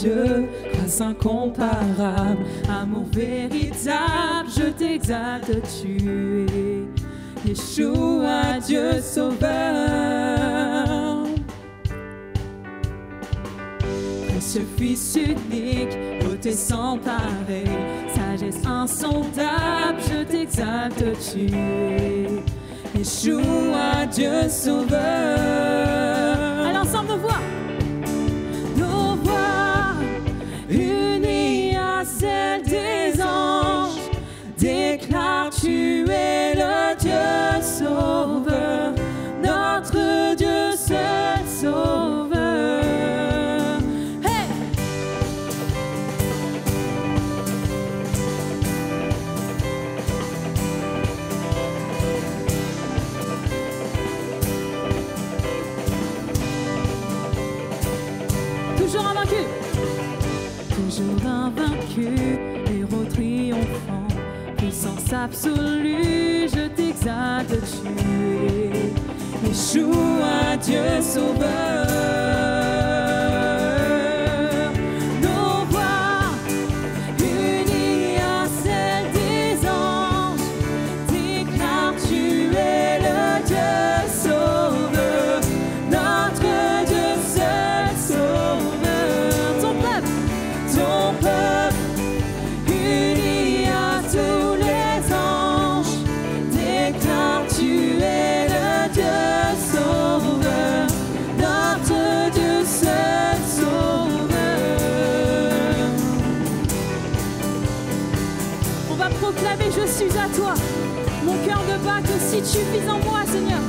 Dieu, grâce incomparable, amour véritable, je t'exalte, tu es Yeshua, Dieu sauveur. Précieux Fils unique, beauté sans pareil, sagesse insondable, je t'exalte, tu es Yeshua, Dieu sauveur. Alors ensemble nos voix unies à celles des anges, déclarent tu es le Dieu sauveur, notre Dieu seul sauveur. Hey! Toujours invaincu, toujours invaincu, héros triomphant, puissance absolue, je t'exalte, tu es Yeshua, Dieu sauveur. Nos voix unies à celles des anges, déclarent tu es le Dieu sauveur, notre Dieu seul sauveur. Ton peuple uni à tous les anges, déclare tu es le Dieu sauveur, notre Dieu seul sauveur. On va proclamer je suis à toi, mon cœur ne bat que si tu vis en moi, Seigneur.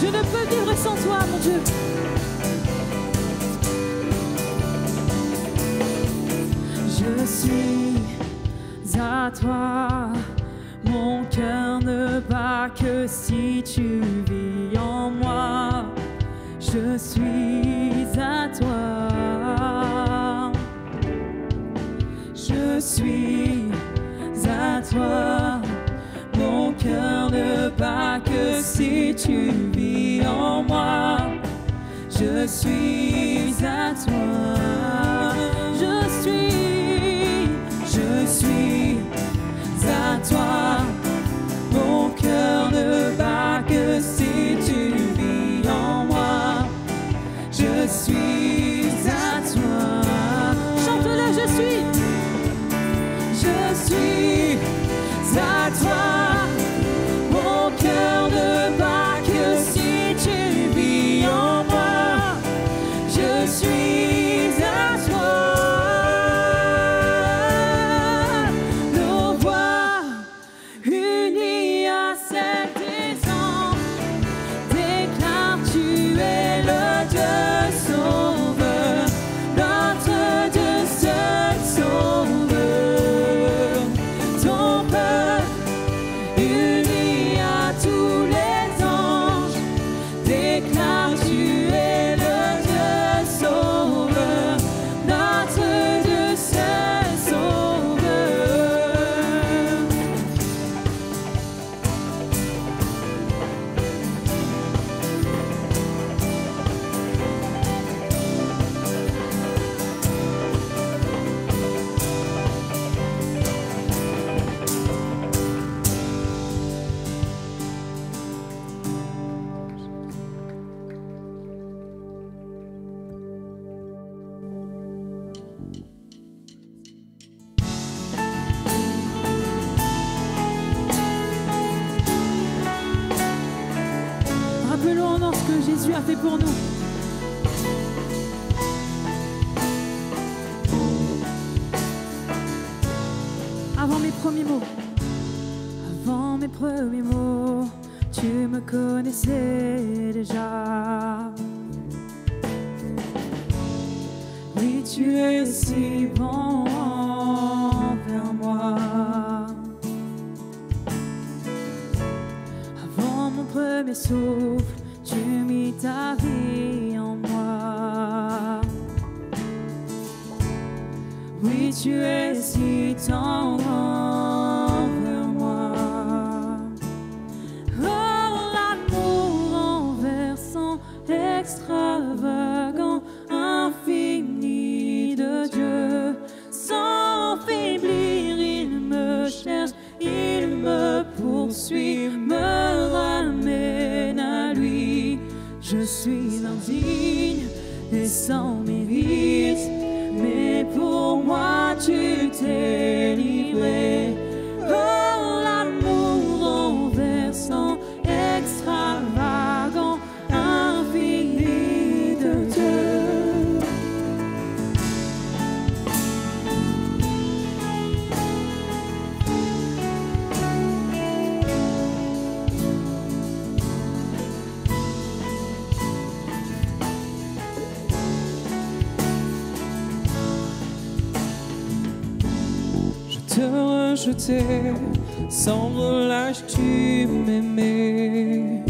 Je ne peux vivre sans toi, mon Dieu. Je suis à toi, mon cœur ne bat que si tu vis en moi. Je suis à toi, je suis à toi, mon cœur ne bat que si tu vis en moi. Je suis à toi, je suis à toi, mon cœur ne bat que si tu vis en moi. Je suis à toi. Chante-le, je suis à toi, mon cœur ne bat que si tu vis en moi. Je suis à toi. Nos voix unies à celles des anges, déclarent tu es le Dieu sauveur, notre Dieu seul sauveur. Ton peuple uni à tous les anges, déclare tu es le Dieu sauveur, notre Dieu seul sauveur. Rappelons-nous ce que Jésus a fait pour nous. Avant mes premiers mots, tu me connaissais déjà. Oui, tu es si bon envers moi. Avant mon premier souffle, tu mis ta vie en moi. Oui, tu es si tendre envers moi. Oh, l'amour renversant, extravagant, infini de Je suis indigne et sans mérite, mais pour moi tu t'es livré. Oh, l'amour renversant, extravagant, infini de Dieu. Te rejeter, sans relâche tu m'aimais.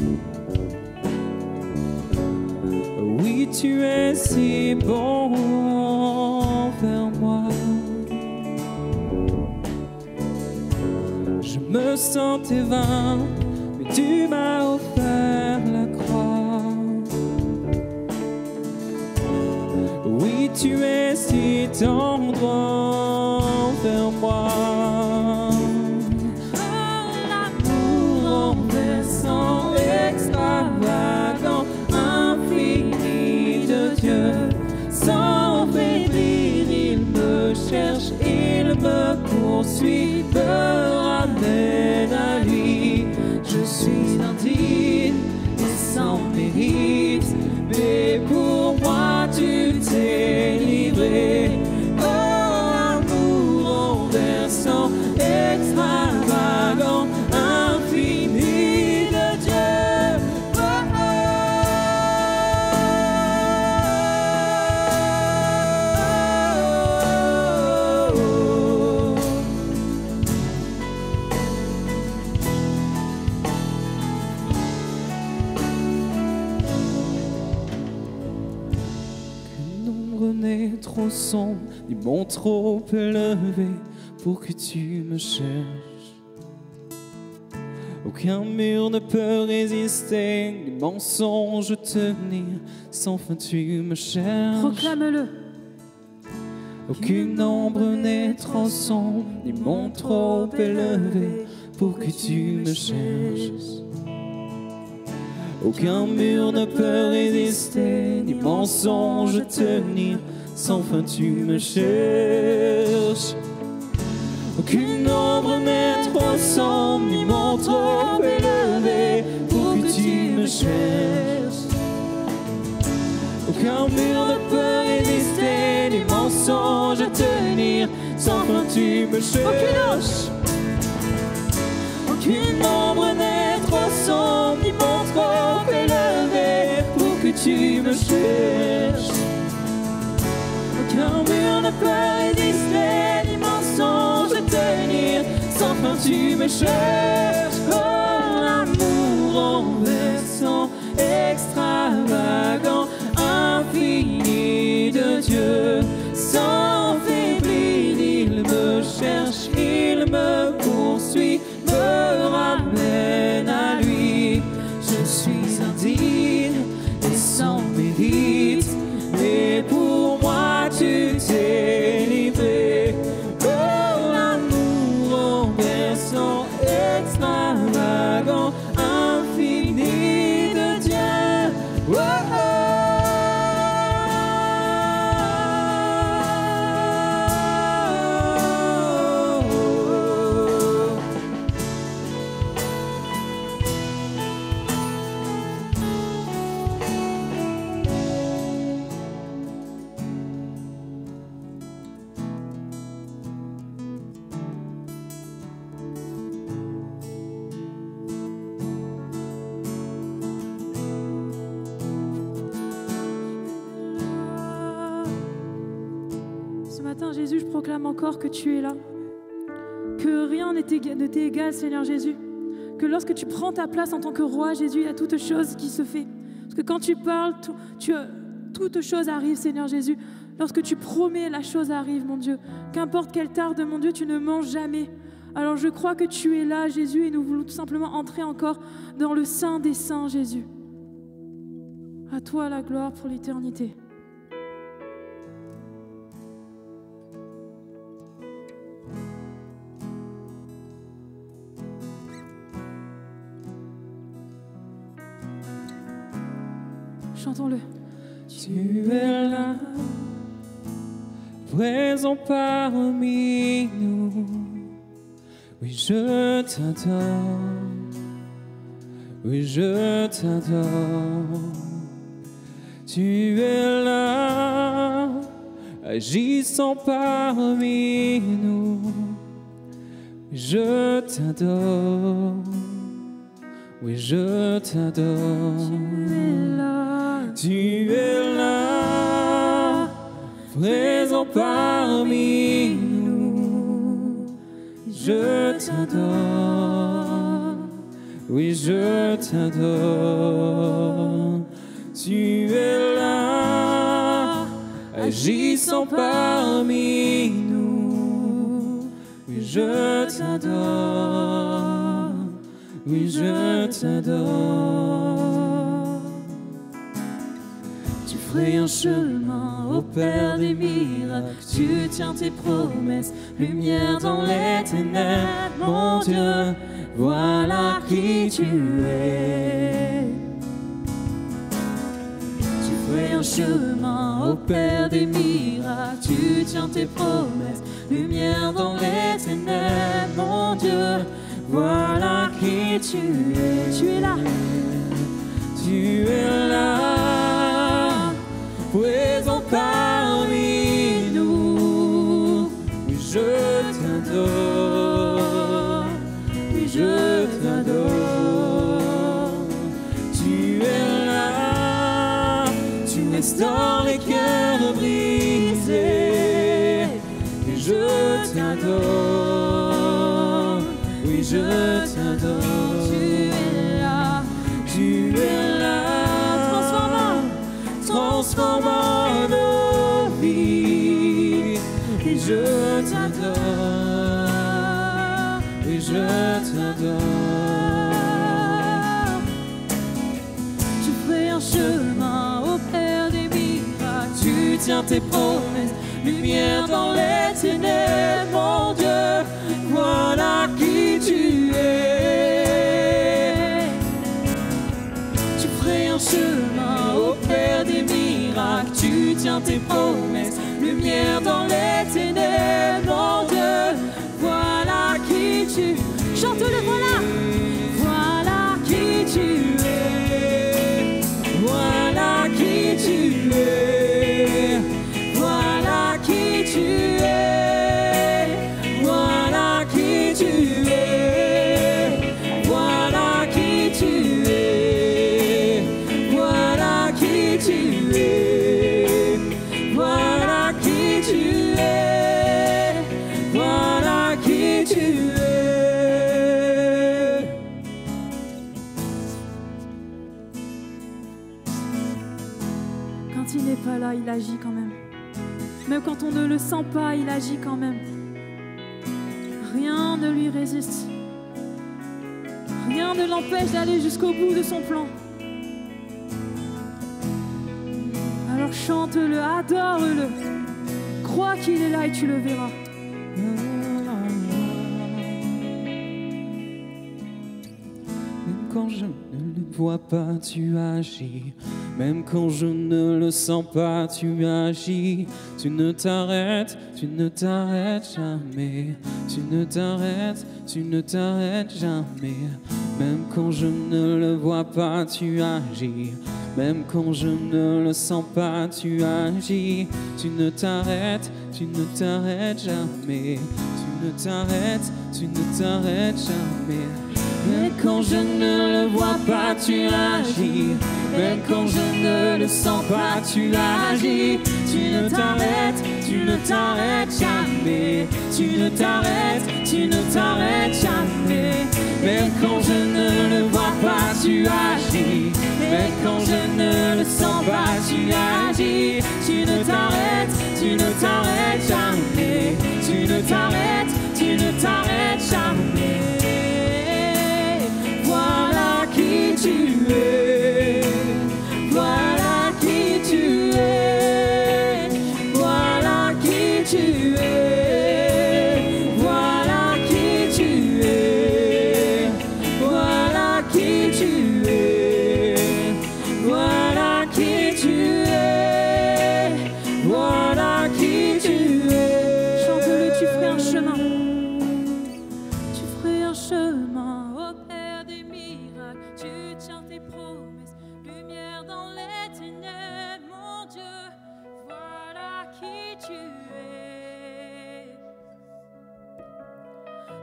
Oui, tu es si bon envers moi. Je me sentais vain, mais tu m'as offert la croix. Oui, tu es si tendre envers moi. Oh, l'amour renversant, extravagant, infini de Dieu. Sans faiblir, il me cherche, il me poursuit, me ramène à lui. Je suis indigne et sans mérite, mais pour moi tu t'es livré. Extravagant, infini de Dieu. Oh, oh, oh, oh. Que l'ombre n'est trop sombre, ni bon trop élevé pour que tu me cherches. Aucun mur ne peut résister, ni mensonge tenir, sans fin tu me cherches. Proclame-le. Aucune ombre n'est trop sombre, ni monde trop élevé pour que tu me cherches. Aucun mur ne peut résister, ni mensonge tenir, sans fin tu me cherches. Aucune ombre n'est trop sombre, ni monde trop élevé pour que tu me cherches. Aucun mur ne peut résister, ni mensonge tenir, sans fin tu me cherches. Aucune ombre n'est trop sombre, ni monde trop élevé pour que tu me cherches. Aucun mur ne peut résister, ni mensonge tenir, sans fin tu me cherches. Oh, l'amour renversant, extravagant, infini de Dieu. Sans faiblir, il me cherche, il me poursuit, me ramène à lui. Je suis indigne et sans mérite, mais pour moi tu t'es livré. Oh, l'amour renversant, extravagant, infini de Dieu. Oh, oh. Ce matin, Jésus, je proclame encore que tu es là. Que rien ne t'est égal, Seigneur Jésus. Que lorsque tu prends ta place en tant que roi, Jésus, il y a toute chose qui se fait. Parce que quand tu parles, toute chose arrive, Seigneur Jésus. Lorsque tu promets, la chose arrive, mon Dieu. Qu'importe qu'elle tarde, mon Dieu, tu ne manges jamais. Alors je crois que tu es là, Jésus, et nous voulons tout simplement entrer encore dans le Saint des Saints, Jésus. À toi la gloire pour l'éternité. Chantons-le. Tu es là, présent parmi nous. Oui, je t'adore. Oui, je t'adore. Tu es là, agissant parmi nous. Je t'adore. Oui, je t'adore. Tu es là, présent parmi nous. Je t'adore. Oui, je t'adore. Tu es là, agissant parmi nous. Oui, je t'adore. Oui, je t'adore. Tu ferais un chemin au Père des miracles. Tu tiens tes promesses, lumière dans les ténèbres. Mon Dieu, voilà qui tu es. Tu ferais un chemin au Père des miracles. Tu tiens tes promesses, lumière dans les ténèbres. Mon Dieu, voilà qui tu es. Tu es là. Tu es là, présent parmi nous. Oui, je t'adore. Oui, je t'adore. Tu es là, tu restaures les cœurs brisés. Et je t'adore. Oui, je t'adore. Tu es là, transformant nos vies. Et je t'adore. Et je t'adore. Tu ferais un chemin au Père des miracles. Tu tiens tes promesses, lumière dans les ténèbres. Mon Dieu, voilà qui tu es. Tu ferais un chemin au Père des miracles. Tu tiens tes promesses, lumière dans les ténèbres. Mon Dieu, voilà qui tu es. Chante-le, voilà. Voilà qui tu es. Voilà qui tu es. Voilà qui tu es. Voilà qui tu es. Voilà qui tu es. Voilà qui tu es. Voilà qui tu es. Voilà qui tu es. Quand il n'est pas là, il agit quand même. Même quand on ne le sent pas, il agit quand même. Rien ne lui résiste. Rien ne l'empêche d'aller jusqu'au bout de son plan. Alors chante-le, adore-le. Crois qu'il est là et tu le verras. Même quand je ne le vois pas, tu agis. Même quand je ne le sens pas, tu agis. Tu ne t'arrêtes jamais. Tu ne t'arrêtes jamais. Même quand je ne le vois pas, tu agis. Même quand je ne le sens pas, tu agis. Tu ne t'arrêtes jamais. Tu ne t'arrêtes jamais. Même quand je ne le vois pas, tu agis. Même quand je ne le sens pas, tu agis. Tu ne t'arrêtes jamais. Tu ne t'arrêtes jamais. Même quand je ne le vois pas, tu agis. Même quand je ne le sens pas, tu agis. Tu ne t'arrêtes jamais. Tu ne t'arrêtes jamais. Voilà qui tu es. Voilà qui tu es. Voilà qui tu es. Voilà qui tu es. Voilà qui tu es. Voilà qui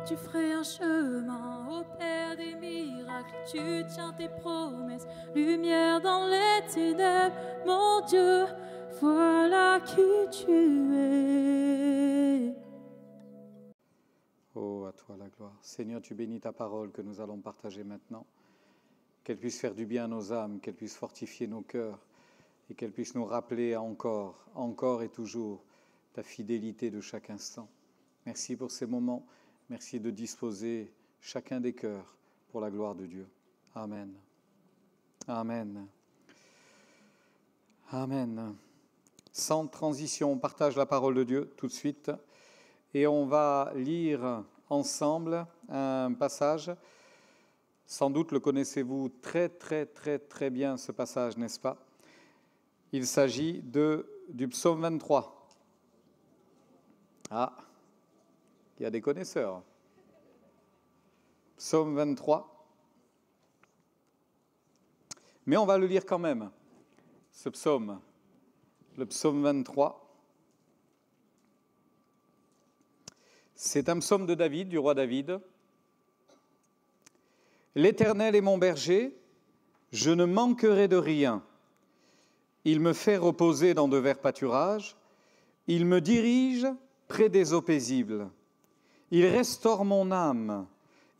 Tu ferais un chemin au Père des miracles. Tu tiens tes promesses, lumière dans les ténèbres. Mon Dieu, voilà qui tu es. Oh, à toi la gloire. Seigneur, tu bénis ta parole que nous allons partager maintenant. Qu'elle puisse faire du bien à nos âmes, qu'elle puisse fortifier nos cœurs et qu'elle puisse nous rappeler encore et toujours ta fidélité de chaque instant. Merci pour ces moments. Merci de disposer chacun des cœurs pour la gloire de Dieu. Amen. Amen. Amen. Sans transition, on partage la parole de Dieu tout de suite et on va lire ensemble un passage. Sans doute le connaissez-vous très bien ce passage, n'est-ce pas? Il s'agit du psaume 23. Ah, il y a des connaisseurs. Psaume 23. Mais on va le lire quand même, ce psaume. Le psaume 23. C'est un psaume de David, du roi David. L'Éternel est mon berger, je ne manquerai de rien. Il me fait reposer dans de verts pâturages, il me dirige près des eaux paisibles. Il restaure mon âme,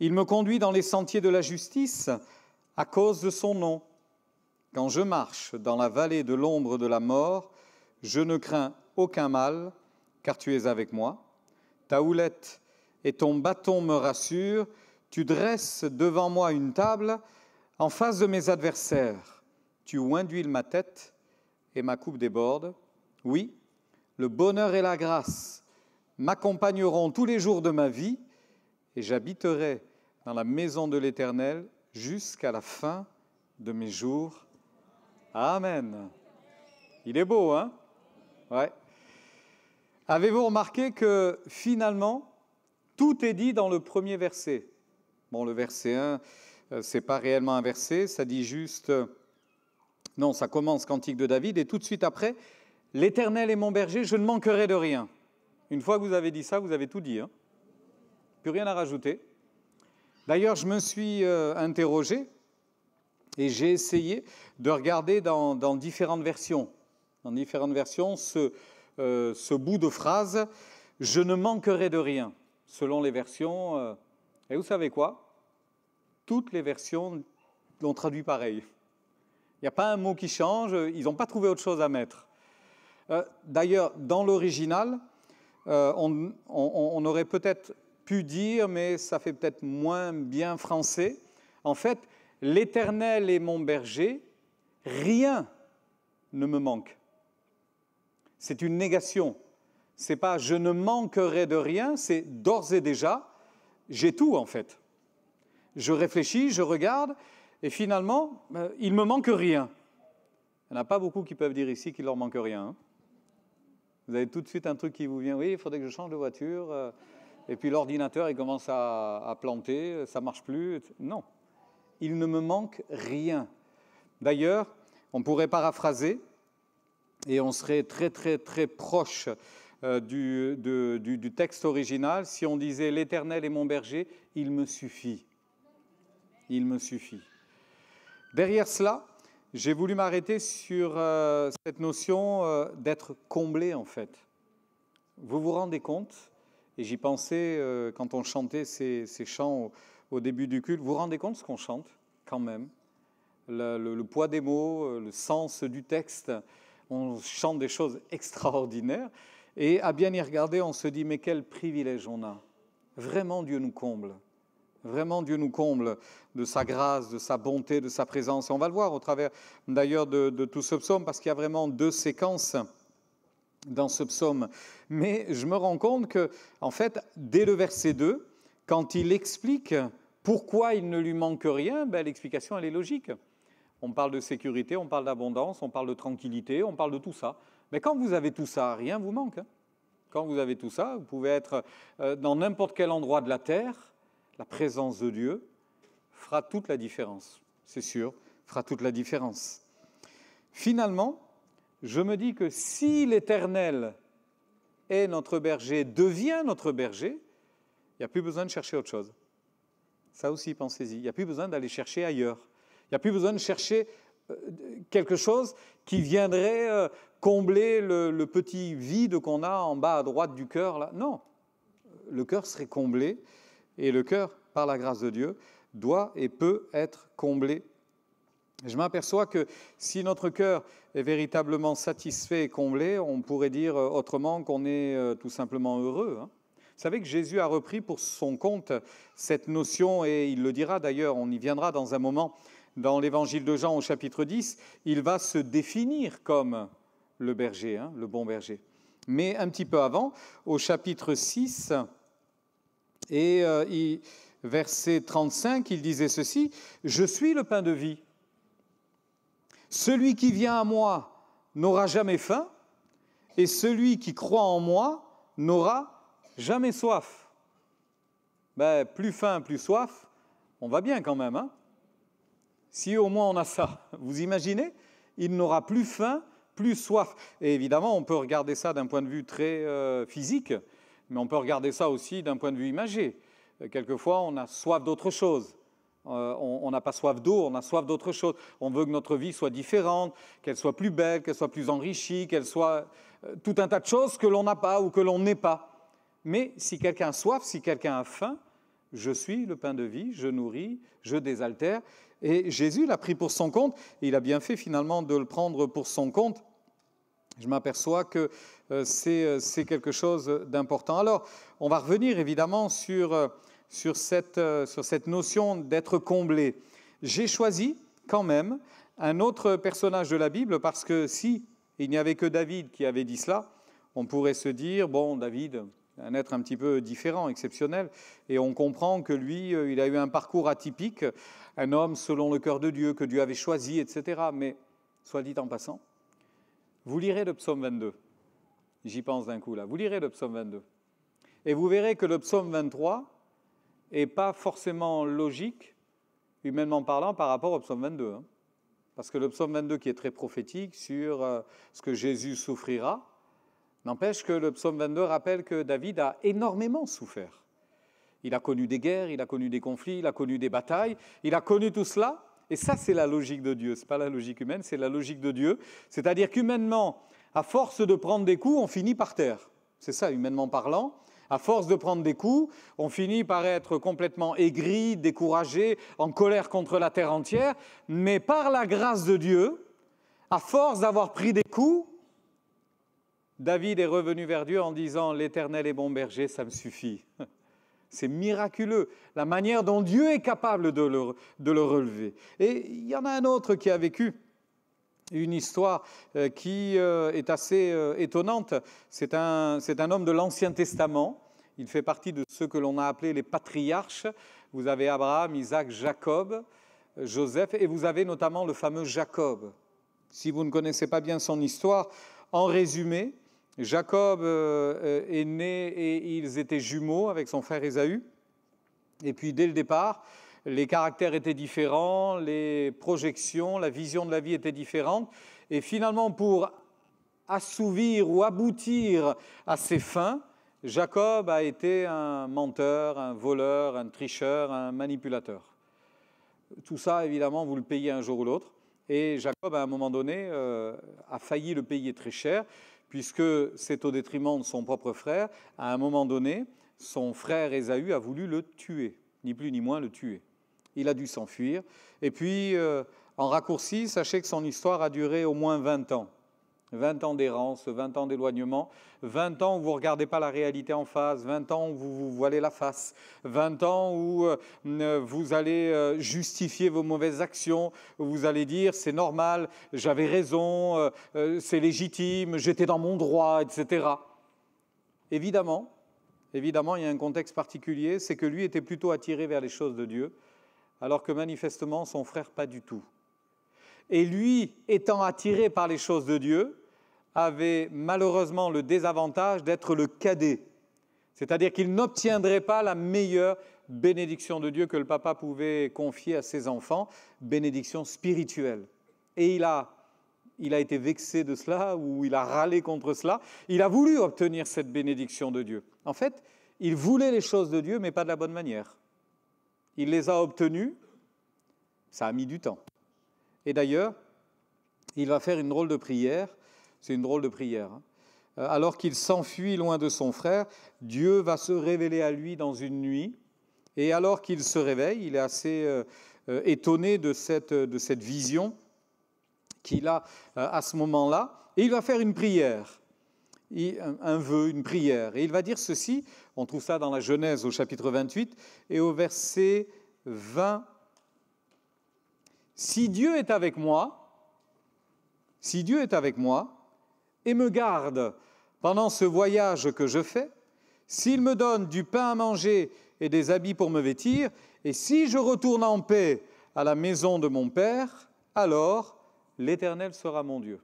il me conduit dans les sentiers de la justice à cause de son nom. Quand je marche dans la vallée de l'ombre de la mort, je ne crains aucun mal, car tu es avec moi. Ta houlette et ton bâton me rassurent. Tu dresses devant moi une table en face de mes adversaires. Tu oinduiles ma tête et ma coupe déborde. Oui, le bonheur et la grâce m'accompagneront tous les jours de ma vie et j'habiterai dans la maison de l'Éternel jusqu'à la fin de mes jours. Amen. Il est beau, hein? Ouais. Avez-vous remarqué que finalement, tout est dit dans le premier verset? Bon, le verset 1, ce n'est pas réellement un verset, ça dit juste... Non, ça commence Cantique de David, et tout de suite après, « L'Éternel est mon berger, je ne manquerai de rien ». Une fois que vous avez dit ça, vous avez tout dit. Hein? Plus rien à rajouter. D'ailleurs, je me suis interrogé, et j'ai essayé de regarder dans différentes versions. Dans différentes versions, ce bout de phrase, « Je ne manquerai de rien ». Selon les versions... Et vous savez quoi? Toutes les versions l'ont traduit pareil. Il n'y a pas un mot qui change, ils n'ont pas trouvé autre chose à mettre. D'ailleurs, dans l'original, on aurait peut-être pu dire, mais ça fait peut-être moins bien français, en fait, « L'Éternel est mon berger, rien ne me manque ». C'est une négation. Ce n'est pas « je ne manquerai de rien », c'est d'ores et déjà... J'ai tout, en fait. Je réfléchis, je regarde, et finalement, il ne me manque rien. Il n'y en a pas beaucoup qui peuvent dire ici qu'il ne leur manque rien. Hein. Vous avez tout de suite un truc qui vous vient, oui, il faudrait que je change de voiture, et puis l'ordinateur, il commence à planter, ça ne marche plus. Non, il ne me manque rien. D'ailleurs, on pourrait paraphraser, et on serait très proche du texte original, si on disait « L'Éternel est mon berger, il me suffit ». Il me suffit. Derrière cela, j'ai voulu m'arrêter sur cette notion d'être comblé, en fait. Vous vous rendez compte, et j'y pensais quand on chantait ces chants au début du culte, vous vous rendez compte ce qu'on chante, quand même, le poids des mots, le sens du texte, on chante des choses extraordinaires. Et à bien y regarder, on se dit, mais quel privilège on a. Vraiment, Dieu nous comble. Vraiment, Dieu nous comble de sa grâce, de sa bonté, de sa présence. Et on va le voir au travers, d'ailleurs, de tout ce psaume, parce qu'il y a vraiment deux séquences dans ce psaume. Mais je me rends compte que, en fait, dès le verset 2, quand il explique pourquoi il ne lui manque rien, l'explication, elle est logique. On parle de sécurité, on parle d'abondance, on parle de tranquillité, on parle de tout ça. Mais quand vous avez tout ça, rien ne vous manque. Hein. Quand vous avez tout ça, vous pouvez être dans n'importe quel endroit de la terre, la présence de Dieu fera toute la différence. C'est sûr, fera toute la différence. Finalement, je me dis que si l'Éternel est notre berger, devient notre berger, Il n'y a plus besoin de chercher autre chose. Ça aussi, pensez-y. Il n'y a plus besoin d'aller chercher ailleurs. Il n'y a plus besoin de chercher quelque chose qui viendrait combler le petit vide qu'on a en bas à droite du cœur. Là. Non, le cœur serait comblé et le cœur, par la grâce de Dieu, doit et peut être comblé. Je m'aperçois que si notre cœur est véritablement satisfait et comblé, on pourrait dire autrement qu'on est tout simplement heureux. Vous savez que Jésus a repris pour son compte cette notion, et il le dira d'ailleurs, on y viendra dans un moment, dans l'évangile de Jean au chapitre 10, il va se définir comme le berger, le bon berger. Mais un petit peu avant, au chapitre 6, et verset 35, il disait ceci, « Je suis le pain de vie. Celui qui vient à moi n'aura jamais faim, et celui qui croit en moi n'aura jamais soif. » Plus faim, plus soif, on va bien quand même. Si au moins on a ça, vous imaginez ? Il n'aura plus faim, plus soif. Et évidemment, on peut regarder ça d'un point de vue très physique, mais on peut regarder ça aussi d'un point de vue imagé. Quelquefois, on a soif d'autre chose. On n'a pas soif d'eau, on a soif d'autre chose. On veut que notre vie soit différente, qu'elle soit plus belle, qu'elle soit plus enrichie, qu'elle soit tout un tas de choses que l'on n'a pas ou que l'on n'est pas. Mais si quelqu'un a soif, si quelqu'un a faim, je suis le pain de vie, je nourris, je désaltère. Et Jésus l'a pris pour son compte, et il a bien fait finalement de le prendre pour son compte. Je m'aperçois que c'est quelque chose d'important. Alors, on va revenir évidemment sur cette notion d'être comblé. J'ai choisi quand même un autre personnage de la Bible parce que si il n'y avait que David qui avait dit cela, on pourrait se dire, bon, David, un être un petit peu différent, exceptionnel, et on comprend que lui, il a eu un parcours atypique, un homme selon le cœur de Dieu, que Dieu avait choisi, etc. Mais, soit dit en passant, vous lirez le psaume 22, j'y pense d'un coup là, vous lirez le psaume 22, et vous verrez que le psaume 23 n'est pas forcément logique, humainement parlant, par rapport au psaume 22. Parce que le psaume 22 qui est très prophétique sur ce que Jésus souffrira, n'empêche que le psaume 22 rappelle que David a énormément souffert. Il a connu des guerres, il a connu des conflits, il a connu des batailles, il a connu tout cela, et ça c'est la logique de Dieu, ce n'est pas la logique humaine, c'est la logique de Dieu. C'est-à-dire qu'humainement, à force de prendre des coups, on finit par terre. C'est ça, humainement parlant. À force de prendre des coups, on finit par être complètement aigri, découragé, en colère contre la terre entière. Mais par la grâce de Dieu, à force d'avoir pris des coups, David est revenu vers Dieu en disant « L'Éternel est bon berger, ça me suffit ». C'est miraculeux, la manière dont Dieu est capable de le relever. Et il y en a un autre qui a vécu une histoire qui est assez étonnante. C'est un homme de l'Ancien Testament. Il fait partie de ceux que l'on a appelés les patriarches. Vous avez Abraham, Isaac, Jacob, Joseph, et vous avez notamment le fameux Jacob. Si vous ne connaissez pas bien son histoire, en résumé, Jacob est né et ils étaient jumeaux avec son frère Ésaü. Et puis dès le départ, les caractères étaient différents, les projections, la vision de la vie était différente. Et finalement, pour assouvir ou aboutir à ses fins, Jacob a été un menteur, un voleur, un tricheur, un manipulateur. Tout ça, évidemment, vous le payez un jour ou l'autre. Et Jacob, à un moment donné, a failli le payer très cher, puisque c'est au détriment de son propre frère. À un moment donné, son frère Ésaü a voulu le tuer, ni plus ni moins le tuer. Il a dû s'enfuir. Et puis, en raccourci, sachez que son histoire a duré au moins 20 ans. 20 ans d'errance, 20 ans d'éloignement, 20 ans où vous ne regardez pas la réalité en face, 20 ans où vous vous voilez la face, 20 ans où vous allez justifier vos mauvaises actions, où vous allez dire « c'est normal, j'avais raison, c'est légitime, j'étais dans mon droit, etc. » Évidemment, il y a un contexte particulier, c'est que lui était plutôt attiré vers les choses de Dieu, alors que manifestement son frère pas du tout. Et lui, étant attiré par les choses de Dieu, avait malheureusement le désavantage d'être le cadet. C'est-à-dire qu'il n'obtiendrait pas la meilleure bénédiction de Dieu que le papa pouvait confier à ses enfants, bénédiction spirituelle. Et il a été vexé de cela, ou il a râlé contre cela. Il a voulu obtenir cette bénédiction de Dieu. En fait, il voulait les choses de Dieu, mais pas de la bonne manière. Il les a obtenues, ça a mis du temps. Et d'ailleurs, il va faire une drôle de prière, c'est une drôle de prière. Alors qu'il s'enfuit loin de son frère, Dieu va se révéler à lui dans une nuit, et alors qu'il se réveille, il est assez étonné de cette vision qu'il a à ce moment-là, et il va faire une prière, un vœu, une prière. Et il va dire ceci, on trouve ça dans la Genèse au chapitre 28 et au verset 20. « Si Dieu est avec moi, et me garde pendant ce voyage que je fais, s'il me donne du pain à manger et des habits pour me vêtir, et si je retourne en paix à la maison de mon Père, alors l'Éternel sera mon Dieu. »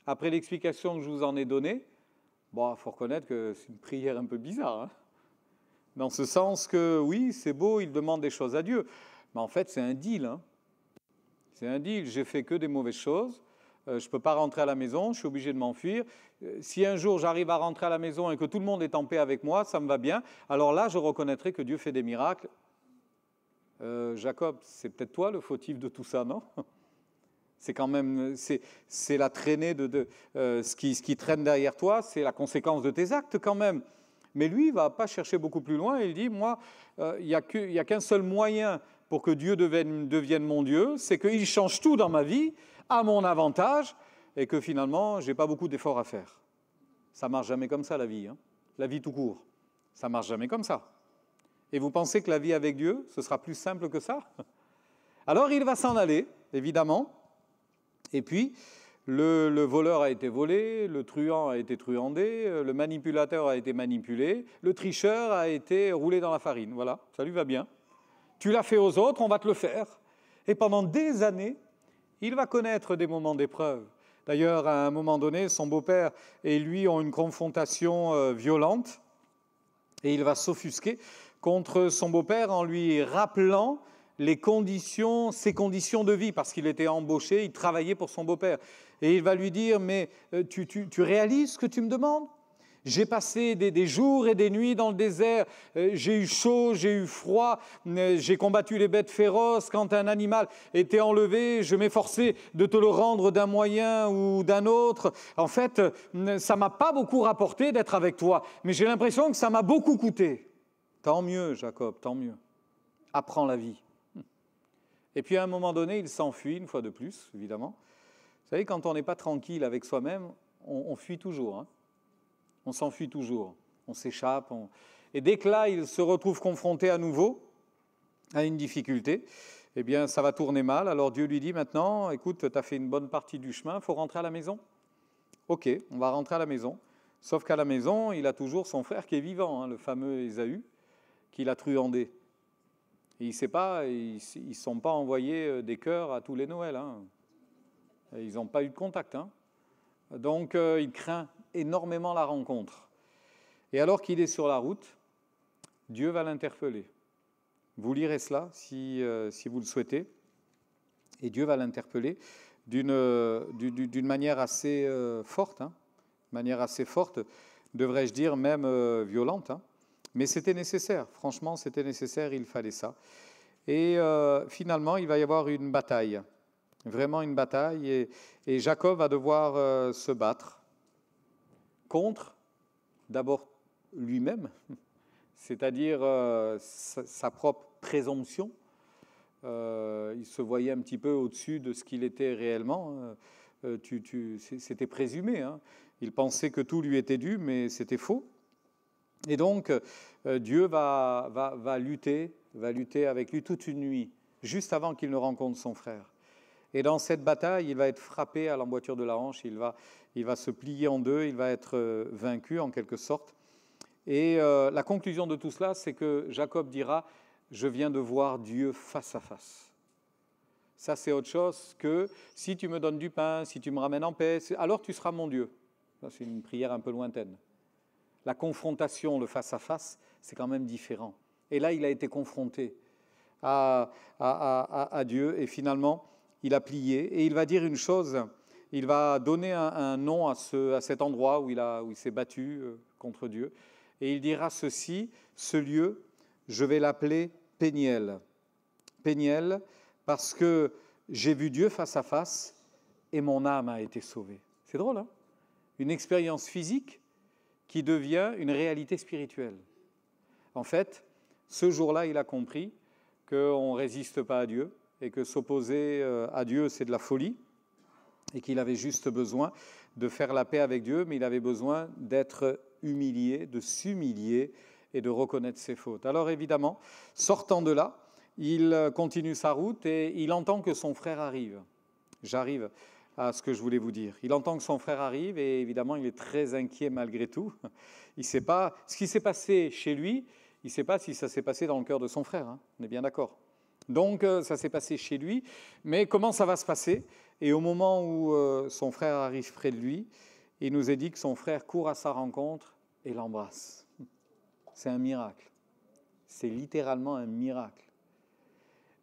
Après l'explication que je vous en ai donnée, il faut reconnaître que c'est une prière un peu bizarre. Hein, dans ce sens que, oui, c'est beau, il demande des choses à Dieu, mais en fait, c'est un deal. Hein. C'est un deal, j'ai fait que des mauvaises choses, je ne peux pas rentrer à la maison, je suis obligé de m'enfuir. Si un jour j'arrive à rentrer à la maison et que tout le monde est en paix avec moi, ça me va bien, alors là, je reconnaîtrai que Dieu fait des miracles. Jacob, c'est peut-être toi le fautif de tout ça, non ? C'est quand même, c'est la traînée ce qui traîne derrière toi, c'est la conséquence de tes actes quand même. Mais lui, il ne va pas chercher beaucoup plus loin, il dit, moi, il n'y a qu'un seul moyen pour que Dieu devienne mon Dieu, c'est qu'il change tout dans ma vie, à mon avantage, et que finalement, je n'ai pas beaucoup d'efforts à faire. Ça ne marche jamais comme ça, la vie. Hein. La vie tout court, ça ne marche jamais comme ça. Et vous pensez que la vie avec Dieu, ce sera plus simple que ça ? Alors, il va s'en aller, évidemment. Et puis, le voleur a été volé, le truand a été truandé, le manipulateur a été manipulé, le tricheur a été roulé dans la farine. Voilà, ça lui va bien. Tu l'as fait aux autres, on va te le faire. Et pendant des années, il va connaître des moments d'épreuve. D'ailleurs, à un moment donné, son beau-père et lui ont une confrontation violente et il va s'offusquer contre son beau-père en lui rappelant ses conditions de vie, parce qu'il était embauché, il travaillait pour son beau-père. Et il va lui dire, mais tu réalises ce que tu me demandes ? J'ai passé des jours et des nuits dans le désert, j'ai eu chaud, j'ai eu froid, j'ai combattu les bêtes féroces. Quand un animal était enlevé, je m'efforçais de te le rendre d'un moyen ou d'un autre. En fait, ça ne m'a pas beaucoup rapporté d'être avec toi, mais j'ai l'impression que ça m'a beaucoup coûté. Tant mieux, Jacob, tant mieux. Apprends la vie. Et puis à un moment donné, il s'enfuit, une fois de plus, évidemment. Vous savez, quand on n'est pas tranquille avec soi-même, on fuit toujours. Hein. On s'enfuit toujours, on s'échappe. Et dès que là, il se retrouve confronté à nouveau à une difficulté, eh bien, ça va tourner mal. Alors Dieu lui dit maintenant, écoute, tu as fait une bonne partie du chemin, il faut rentrer à la maison. Ok, on va rentrer à la maison. Sauf qu'à la maison, il a toujours son frère qui est vivant, hein, le fameux Ésaü, qu'il a truandé. Et il ne sait pas, ils ne sont pas envoyés des cœurs à tous les Noëls. Hein. Ils n'ont pas eu de contact. Hein. Donc, il craint énormément la rencontre. Et alors qu'il est sur la route, Dieu va l'interpeller. Vous lirez cela si vous le souhaitez. Et Dieu va l'interpeller d'une manière assez forte. Hein. Manière assez forte, devrais-je dire, même violente. Hein. Mais c'était nécessaire, franchement, c'était nécessaire, il fallait ça. Et finalement, il va y avoir une bataille, vraiment une bataille, et Jacob va devoir se battre contre, d'abord, lui-même, c'est-à-dire sa propre présomption. Il se voyait un petit peu au-dessus de ce qu'il était réellement. C'était présumé. Hein. Il pensait que tout lui était dû, mais c'était faux. Et donc, Dieu va lutter avec lui toute une nuit, juste avant qu'il ne rencontre son frère. Et dans cette bataille, il va être frappé à l'emboîture de la hanche, il va se plier en deux, il va être vaincu en quelque sorte. Et la conclusion de tout cela, c'est que Jacob dira « Je viens de voir Dieu face à face ». Ça, c'est autre chose que « Si tu me donnes du pain, si tu me ramènes en paix, alors tu seras mon Dieu ». Ça, c'est une prière un peu lointaine. La confrontation, le face-à-face, c'est quand même différent. Et là, il a été confronté à Dieu et finalement, il a plié. Et il va dire une chose, il va donner un nom à cet endroit où il s'est battu contre Dieu. et il dira ceci, ce lieu, je vais l'appeler Péniel. Péniel, parce que j'ai vu Dieu face à face et mon âme a été sauvée. C'est drôle, hein? Une expérience physique qui devient une réalité spirituelle. En fait, ce jour-là, il a compris qu'on ne résiste pas à Dieu et que s'opposer à Dieu, c'est de la folie et qu'il avait juste besoin de faire la paix avec Dieu, mais il avait besoin d'être humilié, de s'humilier et de reconnaître ses fautes. Alors évidemment, sortant de là, il continue sa route et il entend que son frère arrive. J'arrive à ce que je voulais vous dire. Il entend que son frère arrive et évidemment, il est très inquiet malgré tout. Il ne sait pas ce qui s'est passé chez lui, il ne sait pas si ça s'est passé dans le cœur de son frère, hein. On est bien d'accord. Donc, ça s'est passé chez lui, mais comment ça va se passer? Et au moment où son frère arrive près de lui, il nous est dit que son frère court à sa rencontre et l'embrasse. C'est un miracle. C'est littéralement un miracle.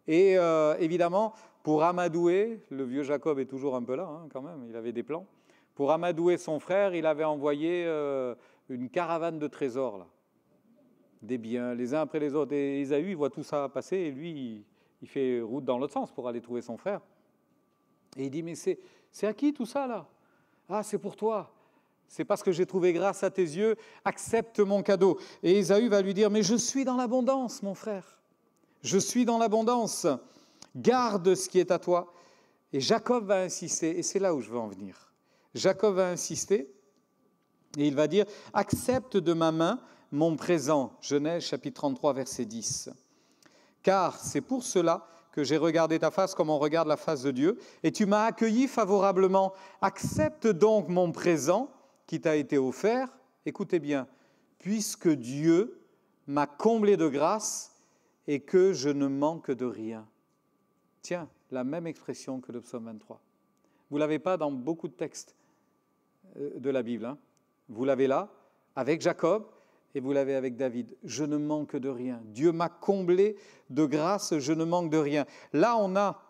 Et évidemment, pour amadouer, le vieux Jacob est toujours un peu là, hein, quand même, il avait des plans. Pour amadouer son frère, il avait envoyé une caravane de trésors, là. Des biens, les uns après les autres. Et Ésaü, il voit tout ça passer, et lui, il fait route dans l'autre sens pour aller trouver son frère. Et il dit, mais c'est à qui tout ça, là? Ah, c'est pour toi. C'est parce que j'ai trouvé grâce à tes yeux, accepte mon cadeau. Et Ésaü va lui dire, mais je suis dans l'abondance, mon frère. Je suis dans l'abondance. Garde ce qui est à toi. Et Jacob va insister, et c'est là où je veux en venir. Jacob va insister, et il va dire, accepte de ma main mon présent. Genèse chapitre 33, verset 10. Car c'est pour cela que j'ai regardé ta face comme on regarde la face de Dieu, et tu m'as accueilli favorablement. Accepte donc mon présent qui t'a été offert. Écoutez bien, puisque Dieu m'a comblé de grâce et que je ne manque de rien. Tiens, la même expression que le psaume 23. Vous ne l'avez pas dans beaucoup de textes de la Bible, hein. Vous l'avez là, avec Jacob, et vous l'avez avec David. Je ne manque de rien. Dieu m'a comblé de grâce, je ne manque de rien. Là, on a,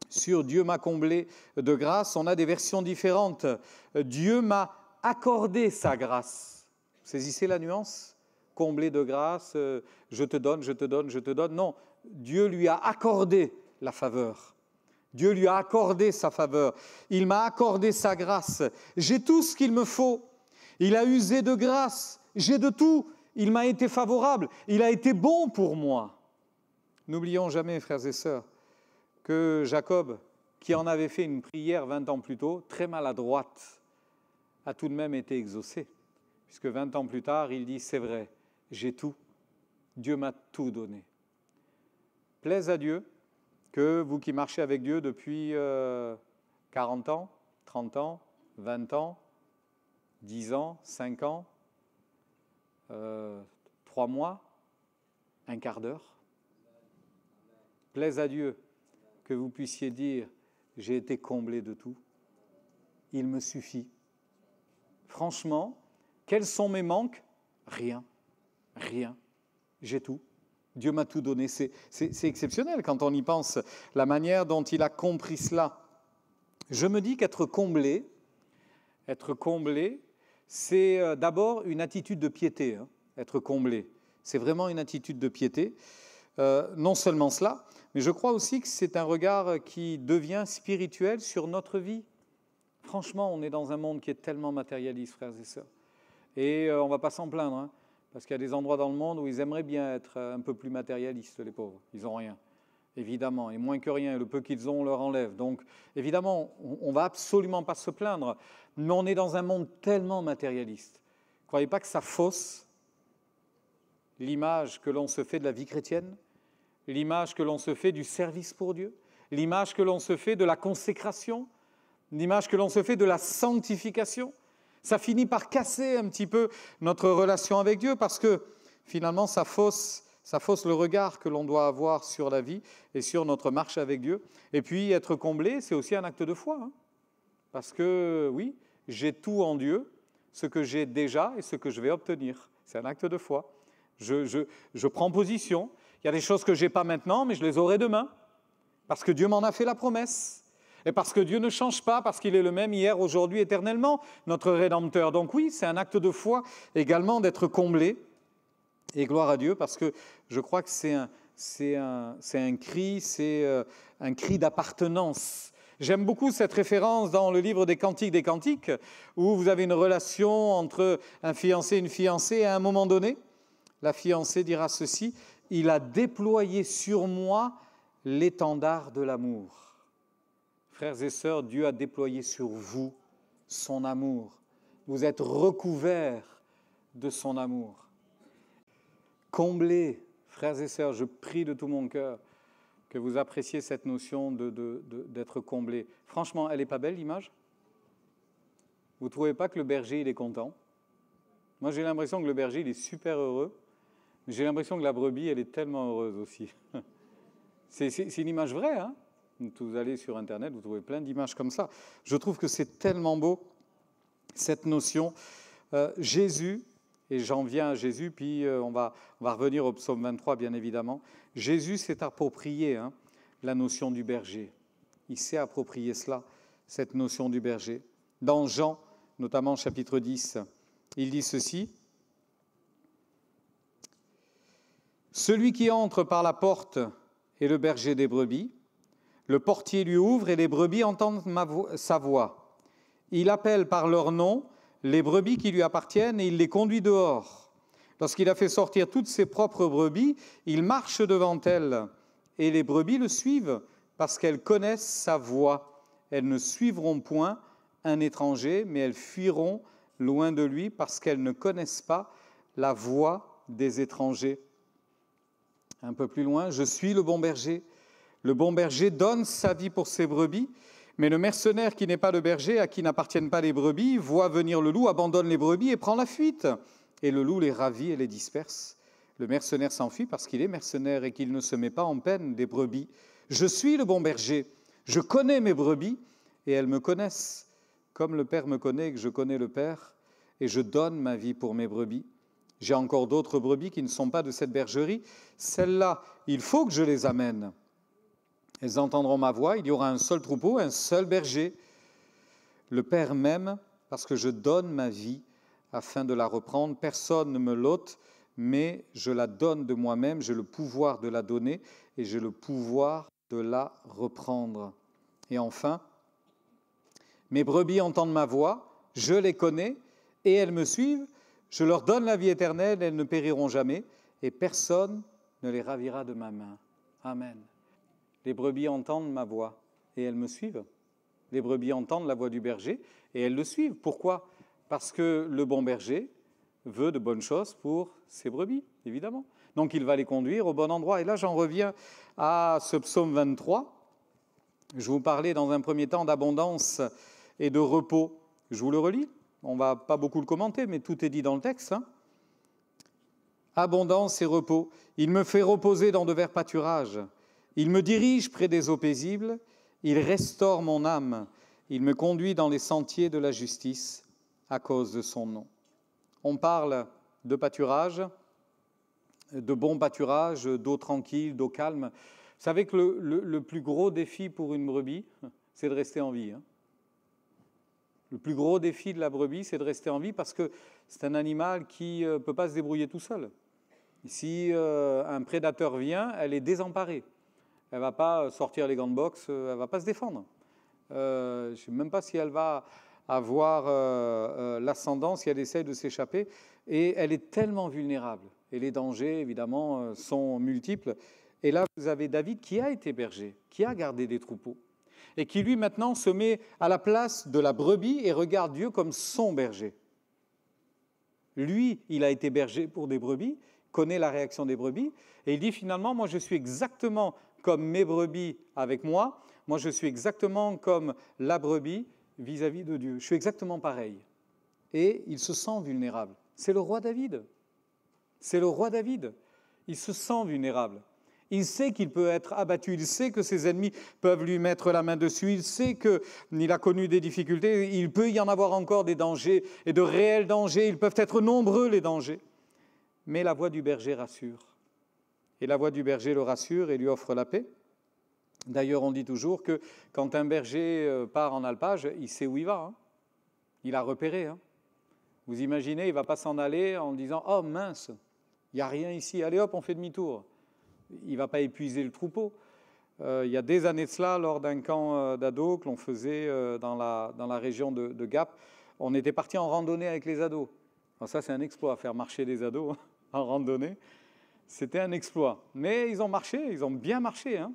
sur Dieu m'a comblé de grâce, on a des versions différentes. Dieu m'a accordé sa grâce. Vous saisissez la nuance? Comblé de grâce, je te donne, je te donne, je te donne. Non, Dieu lui a accordé la faveur. Dieu lui a accordé sa faveur. Il m'a accordé sa grâce. J'ai tout ce qu'il me faut. Il a usé de grâce. J'ai de tout. Il m'a été favorable. Il a été bon pour moi. N'oublions jamais, frères et sœurs, que Jacob, qui en avait fait une prière 20 ans plus tôt, très maladroite, a tout de même été exaucé. Puisque 20 ans plus tard, il dit, c'est vrai, j'ai tout. Dieu m'a tout donné. Plaise à Dieu que vous qui marchez avec Dieu depuis 40 ans, 30 ans, 20 ans, 10 ans, 5 ans, 3 mois, un quart d'heure. Plaise à Dieu que vous puissiez dire, j'ai été comblé de tout. Il me suffit. Franchement, quels sont mes manques? Rien. Rien. J'ai tout. Dieu m'a tout donné. C'est exceptionnel quand on y pense, la manière dont il a compris cela. Je me dis qu'être comblé, c'est d'abord une attitude de piété. Hein, être comblé, c'est vraiment une attitude de piété. Non seulement cela, mais je crois aussi que c'est un regard qui devient spirituel sur notre vie. Franchement, on est dans un monde qui est tellement matérialiste, frères et sœurs. Et on ne va pas s'en plaindre, hein. Parce qu'il y a des endroits dans le monde où ils aimeraient bien être un peu plus matérialistes, les pauvres. Ils n'ont rien, évidemment. Et moins que rien, le peu qu'ils ont, on leur enlève. Donc, évidemment, on ne va absolument pas se plaindre. Mais on est dans un monde tellement matérialiste. Ne croyez pas que ça fausse l'image que l'on se fait de la vie chrétienne, l'image que l'on se fait du service pour Dieu, l'image que l'on se fait de la consécration, l'image que l'on se fait de la sanctification. Ça finit par casser un petit peu notre relation avec Dieu parce que finalement ça fausse le regard que l'on doit avoir sur la vie et sur notre marche avec Dieu. Et puis être comblé, c'est aussi un acte de foi. Hein, parce que oui, j'ai tout en Dieu, ce que j'ai déjà et ce que je vais obtenir. C'est un acte de foi. Je prends position. Il y a des choses que je n'ai pas maintenant, mais je les aurai demain. Parce que Dieu m'en a fait la promesse. Et parce que Dieu ne change pas, parce qu'il est le même hier, aujourd'hui, éternellement, notre Rédempteur. Donc oui, c'est un acte de foi également d'être comblé. Et gloire à Dieu, parce que je crois que c'est un cri d'appartenance. J'aime beaucoup cette référence dans le livre des Cantiques, où vous avez une relation entre un fiancé et une fiancée, et à un moment donné, la fiancée dira ceci: « Il a déployé sur moi l'étendard de l'amour. » Frères et sœurs, Dieu a déployé sur vous son amour. Vous êtes recouverts de son amour. Comblés, frères et sœurs, je prie de tout mon cœur que vous appréciez cette notion d'être comblé. Franchement, elle n'est pas belle l'image? Vous ne trouvez pas que le berger, il est content? Moi, j'ai l'impression que le berger, il est super heureux, mais j'ai l'impression que la brebis, elle est tellement heureuse aussi. C'est une image vraie, hein? Vous allez sur Internet, vous trouvez plein d'images comme ça. Je trouve que c'est tellement beau, cette notion. Jésus, et j'en viens à Jésus, puis on va revenir au psaume 23, bien évidemment. Jésus s'est approprié la notion du berger. Il s'est approprié cela, cette notion du berger. Dans Jean, notamment chapitre 10, il dit ceci: « Celui qui entre par la porte est le berger des brebis. Le portier lui ouvre et les brebis entendent sa voix. Il appelle par leur nom les brebis qui lui appartiennent et il les conduit dehors. Lorsqu'il a fait sortir toutes ses propres brebis, il marche devant elles et les brebis le suivent parce qu'elles connaissent sa voix. Elles ne suivront point un étranger, mais elles fuiront loin de lui parce qu'elles ne connaissent pas la voix des étrangers. » Un peu plus loin, « Je suis le bon berger. Le bon berger donne sa vie pour ses brebis, mais le mercenaire qui n'est pas le berger, à qui n'appartiennent pas les brebis, voit venir le loup, abandonne les brebis et prend la fuite. Et le loup les ravit et les disperse. Le mercenaire s'enfuit parce qu'il est mercenaire et qu'il ne se met pas en peine des brebis. Je suis le bon berger. Je connais mes brebis et elles me connaissent. Comme le Père me connaît et que je connais le Père, et je donne ma vie pour mes brebis. J'ai encore d'autres brebis qui ne sont pas de cette bergerie. Celles-là, il faut que je les amène. Elles entendront ma voix, il y aura un seul troupeau, un seul berger. Le Père m'aime parce que je donne ma vie afin de la reprendre. Personne ne me l'ôte, mais je la donne de moi-même. J'ai le pouvoir de la donner et j'ai le pouvoir de la reprendre. Et enfin, mes brebis entendent ma voix, je les connais et elles me suivent. Je leur donne la vie éternelle, elles ne périront jamais et personne ne les ravira de ma main. Amen. Les brebis entendent ma voix et elles me suivent. Les brebis entendent la voix du berger et elles le suivent. Pourquoi? Parce que le bon berger veut de bonnes choses pour ses brebis, évidemment. Donc il va les conduire au bon endroit. Et là, j'en reviens à ce psaume 23. Je vous parlais dans un premier temps d'abondance et de repos. Je vous le relis. On ne va pas beaucoup le commenter, mais tout est dit dans le texte. Abondance et repos. Il me fait reposer dans de verts pâturages. Il me dirige près des eaux paisibles. Il restaure mon âme. Il me conduit dans les sentiers de la justice à cause de son nom. On parle de pâturage, de bon pâturage, d'eau tranquille, d'eau calme. Vous savez que le plus gros défi pour une brebis, c'est de rester en vie. Le plus gros défi de la brebis, c'est de rester en vie parce que c'est un animal qui ne peut pas se débrouiller tout seul. Si un prédateur vient, elle est désemparée. Elle ne va pas sortir les gants de boxe, elle ne va pas se défendre. Je ne sais même pas si elle va avoir l'ascendant, si elle essaie de s'échapper. Et elle est tellement vulnérable. Et les dangers, évidemment, sont multiples. Et là, vous avez David qui a été berger, qui a gardé des troupeaux. Et qui, lui, maintenant, se met à la place de la brebis et regarde Dieu comme son berger. Lui, il a été berger pour des brebis, connaît la réaction des brebis, et il dit finalement, moi, je suis exactement comme mes brebis avec moi, moi, je suis exactement comme la brebis vis-à-vis de Dieu. Je suis exactement pareil. Et il se sent vulnérable. C'est le roi David. C'est le roi David. Il se sent vulnérable. Il sait qu'il peut être abattu, il sait que ses ennemis peuvent lui mettre la main dessus, il sait qu'il a connu des difficultés, il peut y en avoir encore des dangers, et de réels dangers, ils peuvent être nombreux les dangers. Mais la voix du berger rassure. Et la voix du berger le rassure et lui offre la paix. D'ailleurs, on dit toujours que quand un berger part en alpage, il sait où il va. Hein. Il a repéré. Hein. Vous imaginez, il ne va pas s'en aller en disant « Oh mince, il n'y a rien ici, allez hop, on fait demi-tour ». Il ne va pas épuiser le troupeau. Il y a des années de cela, lors d'un camp d'ados que l'on faisait dans la région de Gap, on était parti en randonnée avec les ados. Alors ça, c'est un exploit, faire marcher des ados en randonnée. C'était un exploit. Mais ils ont marché, ils ont bien marché. Hein.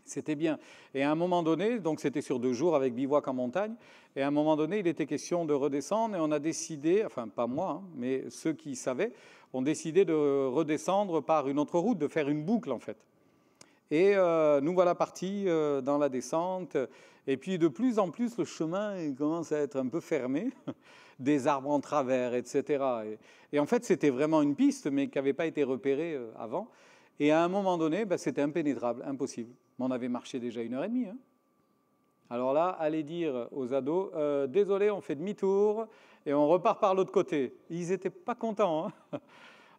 C'était bien. Et à un moment donné, donc c'était sur 2 jours avec bivouac en montagne, et à un moment donné, il était question de redescendre, et on a décidé, enfin pas moi, hein, mais ceux qui savaient, ont décidé de redescendre par une autre route, de faire une boucle en fait. Et nous voilà partis dans la descente. Et puis de plus en plus, le chemin il commence à être un peu fermé, des arbres en travers, etc. Et en fait, c'était vraiment une piste, mais qui n'avait pas été repérée avant. Et à un moment donné, c'était impénétrable, impossible. On avait marché déjà 1h30. Hein. Alors là, allez dire aux ados, désolé, on fait demi-tour et on repart par l'autre côté. Ils n'étaient pas contents. Hein.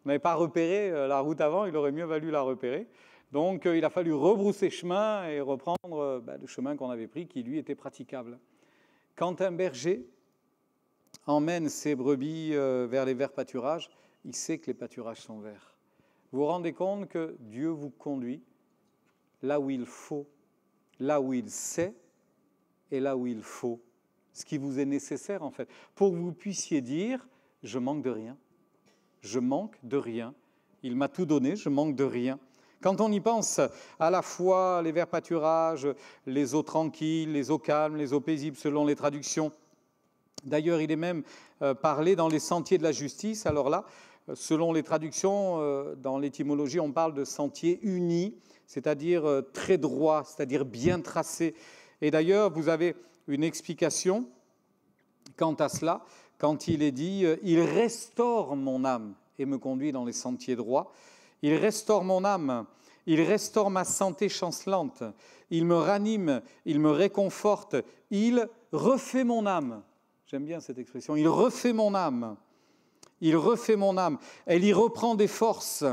On n'avait pas repéré la route avant, il aurait mieux valu la repérer. Donc, il a fallu rebrousser chemin et reprendre le chemin qu'on avait pris, qui, lui, était praticable. Quand un berger emmène ses brebis vers les verts pâturages, il sait que les pâturages sont verts. Vous vous rendez compte que Dieu vous conduit là où il faut, là où il sait et là où il faut. Ce qui vous est nécessaire, en fait, pour que vous puissiez dire « je manque de rien ». Je manque de rien. Il m'a tout donné, je manque de rien. Quand on y pense, à la fois les verts pâturages, les eaux tranquilles, les eaux calmes, les eaux paisibles, selon les traductions. D'ailleurs, il est même parlé dans les sentiers de la justice. Alors là, selon les traductions, dans l'étymologie, on parle de sentiers unis, c'est-à-dire très droits, c'est-à-dire bien tracés. Et d'ailleurs, vous avez une explication quant à cela, quand il est dit « Il restaure mon âme et me conduit dans les sentiers droits ». Il restaure mon âme, il restaure ma santé chancelante, il me ranime, il me réconforte, il refait mon âme. J'aime bien cette expression, il refait mon âme. Il refait mon âme, elle y reprend des forces,